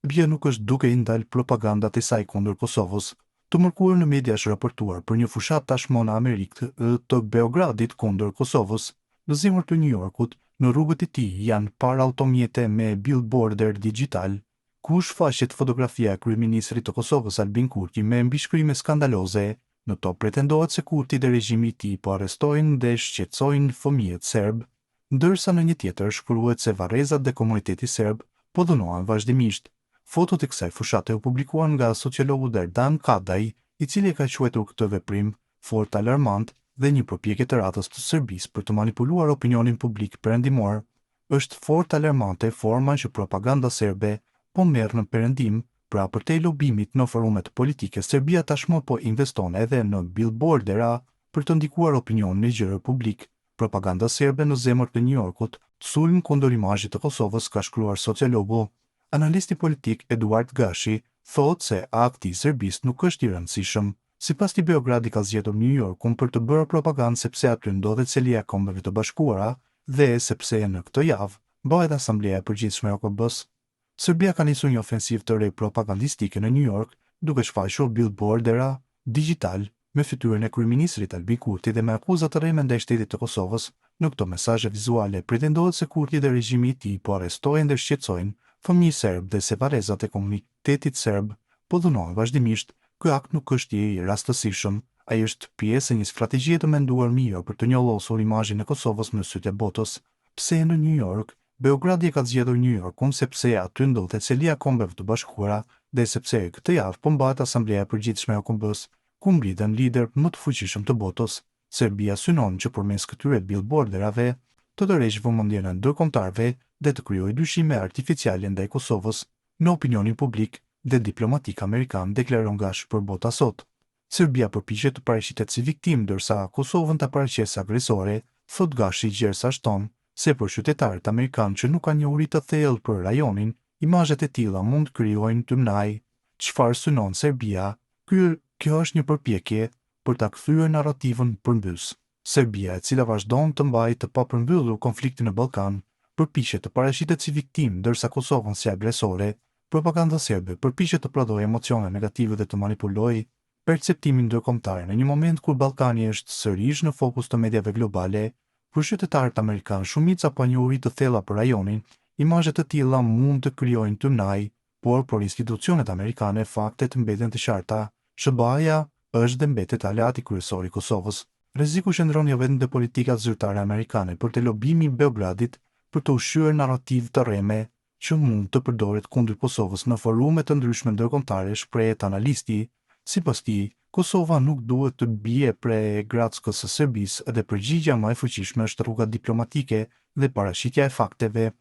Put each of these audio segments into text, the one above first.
Serbia nuk është duke i ndalë propagandat e saj kundër Kosovës. Të mërkurë në media është raportuar për një fushat tashmon Amerikë të Beogradit kundër Kosovës, në zemër të New Yorkut, në rrugët e tij janë par automjete me billboarder digital, ku shfaqet fotografia e kryeministrit të Kosovës Albin Kurti me mbishkrime skandaloze. Në to pretendohet se Kurti dhe regjimi i tij po arrestojnë dhe shqetësojnë fëmijët serb, ndërsa në një tjetër shkruhet se varrezat dhe komuniteti serb po dhunohen vazhdimisht. Fotot e kësaj fushate u publikuan nga sociologu Derdan Kadaj, i cili e ka quajtur këtë veprim fort alarmant dhe një përpjekje të ratës të Serbisë për të manipuluar opinionin publik perëndimor. Është fort alarmante forma që propaganda serbe po merr në perëndim. Pra për te lobimit në forumet politike, Serbia tashmë po investon edhe në billboardera për të ndikuar opinionin e gjerë publik. Propaganda serbe në zemër të New Yorkut, sulm kundër imazhit të Kosovës, ka shkruar sociologu. Analisti politik Eduard Gashi thotë se akti i Serbisë nuk është i rëndësishëm. Sipas tij, Beogradi ka zgjedhur New Yorkun për të bërë propagandë sepse aty ndodhet Selia e Kombeve të Bashkuara dhe sepse në këtë javë bëhet Asambleja e Përgjithshme e OKB-s. Serbia ka nisur një ofensivë të re propagandistike në New York, duke shfaqur billboardera digital me fytyrën e kryeministrit Albin Kurti dhe me akuza të rreme ndaj shtetit të Kosovës. Në këto mesazhe vizuale pretendohet se Kurti dhe regjimi i tij po arrestojnë dhe shqetësojnë fëmijë serb dhe se varrezat e komunitetit serb po dhunohen vazhdimisht. Ky akt nuk është i rastësishëm, ai është pjesë e një strategjie të menduar mirë për të njollosur imazhin e Kosovës në sytë e botës. Pse në New York? Beogradi ka zgjedhur New Yorkun sepse aty ndodhet Selia e Kombeve të Bashkuara dhe sepse këtë javë po mbahet Asambleja e Përgjithshme e OKB-s, ku mblidhen lider më të fuqishëm të botës. Serbia synon që përmes këtyre billboarderave të tërheqë vëmendjen e ndërkombëtarëve dhe të krijojë dyshime artificiale ndaj Kosovës në opinionin publik dhe diplomatik amerikan, deklaron Gashi për Bota Sot. Serbia përpiqet të paraqiten si viktimë ndërsa Kosovën ta paraqesë agresore, thot Gashi gjersa shton se për qytetarët amerikanë që nuk kanë një uri të thellë për rajonin, imazhet e tilla mund të krijojnë tymnaj. Çfarë synon Serbia? Kjo është një përpjekje për ta kthyer narrativën përmbys. Serbia, e cila vazhdon të mbajë të papërmbyllur konfliktin në Ballkan, përpiqet të paraqitet si viktimë ndërsa Kosovën si agresore. Propaganda serbe përpiqet të prodhojë emocione negative dhe të manipulojë perceptimin ndërkombëtar në një moment kur Ballkani është sërish në fokus të mediave globale. Për qytetarët amerikanë, shumica pa një uri të thella për rajonin, imazhe të tilla mund të krijojnë tymnaj, por për institucionet amerikane faktet mbeten të qarta. SBA-ja është dhe mbetet aleati kryesor i Kosovës. Rreziku qëndron jo vetëm te politikat zyrtare amerikane, por te lobimi i Beogradit për të ushqyer narrativ të rreme që mund të përdoret kundër Kosovës në forume të ndryshme ndërkombëtare, shprehet analisti. Sipas tij, Kosova nuk duhet të bie pre grackës së Serbisë dhe përgjigjja më e fuqishme është rruga diplomatike dhe paraqitja e fakteve.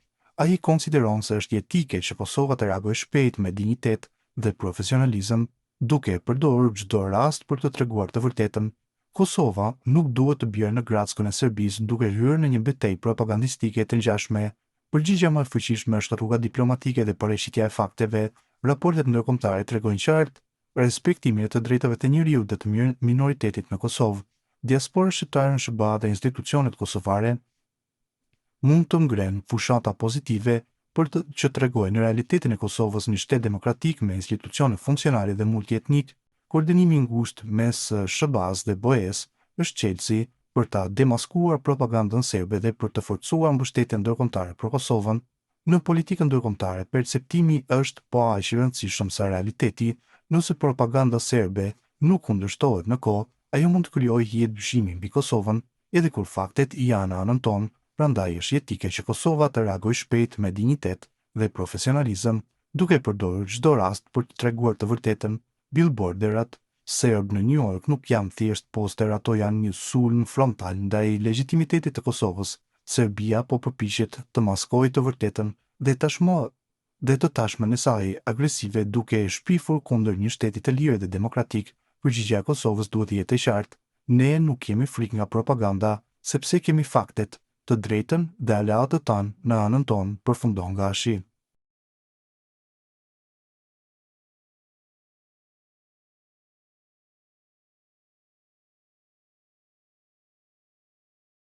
Ai konsideron se është jetike që Kosova të reagojë shpejt me dinjitet dhe profesionalizëm, duke përdorur çdo rast për të treguar të vërtetën. Kosova nuk duhet të bjerë në grackën e Serbisë duke hyrë në një betejë propagandistike të ngjashme. Përgjigjja më e fuqishme është rruga diplomatike dhe paraqitja e fakteve. Raportet ndërkombëtare tregojnë qartë respektimin e të drejtave të njeriut dhe të minoritetit në Kosovë. Diaspora shqiptare në SBA dhe institucionet kosovare mund të ngrenë fushata pozitive për që tregojnë realitetin e Kosovës një shtet demokratik me institucione funksionale dhe multietnik. Koordinimi i ngushtë mes SBA-s dhe BE-s është çelësi për ta demaskuar propagandën serbe dhe për të forcuar mbështetjen ndërkombëtare për Kosovën. Në politikën ndërkombëtare, perceptimi është po aq i rëndësishëm sa realiteti. Nëse propaganda serbe nuk kundërshtohet në kohë, ajo mund të krijojë hije dyshimi mbi Kosovën, edhe kur faktet janë anën tonë. Prandaj është jetike që Kosova të reagojë shpejt me dinjitet dhe profesionalizëm, duke përdorur çdo rast për të treguar të vërtetën. Billboarderat serb në New York nuk janë thjesht poster, ato janë një sulm frontal ndaj legitimitetit të Kosovës. Serbia po përpiqet të maskojë të vërtetën dhe të tashmen e saj agresive duke e shpifur kundër një shteti të lirë dhe demokratik. Përgjigjja e Kosovës duhet të jetë e qartë. Ne nuk kemi frikë nga propaganda, sepse kemi faktet, të drejtën dhe aleatët tanë në anën tonë, përfundon Gashi.